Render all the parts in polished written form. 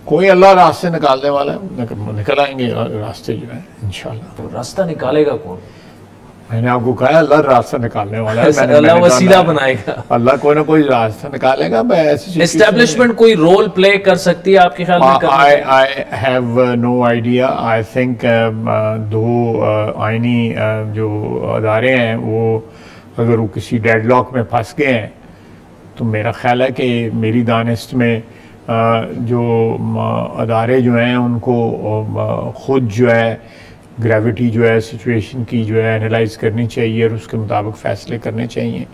कोई अल्लाह रास्ते निकालने वाला है, निकल आएंगे रास्ते जो है इंशाल्लाह। तो रास्ता निकालेगा कौन? मैंने आपको कहा अल्लाह रास्ता निकालने वाला है, अल्लाह वसीला बनाएगा, अल्लाह कोई ना कोई रास्ता निकालेगा। एस्टेब्लिशमें कोई रोल प्ले कर सकती है आपके ख्याल में? I have no idea. I think दो आईनी जो अदारे हैं वो अगर वो किसी डेडलॉक में फंस गए हैं तो मेरा ख्याल है कि मेरी दानिस्त में जो अदारे जो हैं उनको खुद जो है ग्रेविटी जो है सिचुएशन की जो है एनालाइज करनी चाहिए और उसके मुताबिक फ़ैसले करने चाहिए।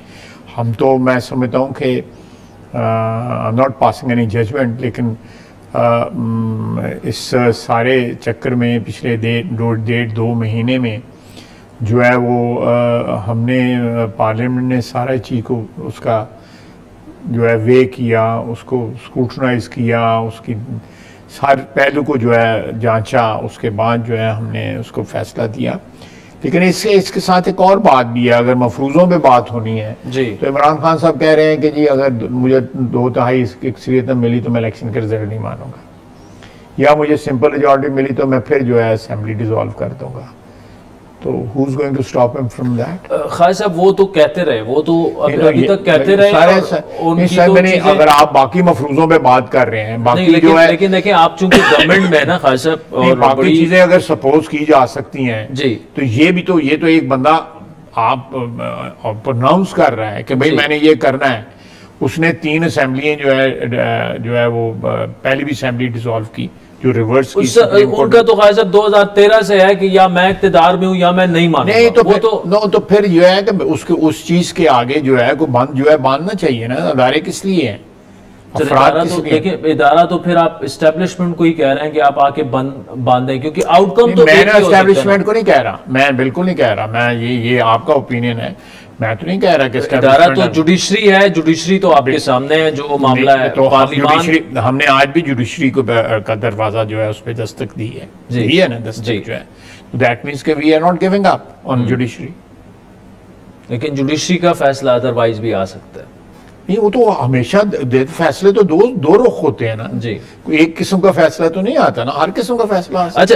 हम तो मैं समझता हूँ कि I am not passing any judgement, लेकिन इस सारे चक्कर में पिछले डेढ़ दो महीने में जो है वो हमने पार्लियामेंट ने सारा चीज़ को उसका जो है वे किया, उसको स्क्रूटनाइज किया, उसकी सारे पहलू को जो है जांचा, उसके बाद जो है हमने उसको फैसला दिया। लेकिन इसके साथ एक और बात भी है, अगर मफरूज़ों पे बात होनी है जी तो इमरान खान साहब कह रहे हैं कि जी अगर मुझे 2/3 अक्सरियत मिली तो मैं इलेक्शन के रिजल्ट नहीं मानूंगा, या मुझे सिंपल मेजॉरिटी मिली तो मैं फिर जो है असेंबली डिसॉल्व कर दूंगा। तो who is going to stop him from that? Khan साहब वो तो कहते रहे, वो तो अभी तक कहते रहे। अगर आप बाकी मफरूजों पे बात कर रहे हैं, बाकी लेकिन, जो है लेकिन देखिए आप चूंकि गवर्नमेंट में है ना खान साहब, और बाकी चीजें अगर सपोज की जा सकती हैं जी, तो ये तो एक बंदा आप प्रोनाउंस कर रहा है कि भाई मैंने ये करना है। उसने 3 असेंबलियां जो है वो पहली भी असेंबली डिसॉल्व की जो रिवर्स की। उनका तो खासा 2013 से है कि या मैं इख्तिदार में हूं या मैं नहीं मानूंगा। नहीं तो फिर जो है कि उसके उस चीज के आगे जो है को बंद जो है बांधना चाहिए ना। अदारे किस लिए हैं? इदारा तो देखिए, इदारा तो फिर आप एस्टेब्लिशमेंट को ही कह रहे हैं कि आप आके बांधे, क्योंकि आउटकम तो मैं एस्टेब्लिशमेंट को नहीं कह रहा, मैं बिल्कुल नहीं कह रहा, मैं ये आपका ओपिनियन है, मैं तो नहीं कह रहा कि इदारा तो जुडिशरी है, जुडिशरी तो आपके सामने है जो मामला है तो पार्लियामेंट। हमने आज भी जुडिशरी को का दरवाजा जो है उस पर दस्तक दी है, दी है ना दस्तक जो है, दैट मींस कि we are not giving up on judiciary. लेकिन जुडिशरी का फैसला अदरवाइज भी आ सकता है। नहीं, वो तो हमेशा फैसले तो दो रुख होते हैं ना जी, कोई एक किस्म का फैसला तो नहीं आता ना, हर किस्म का फैसला। अच्छा।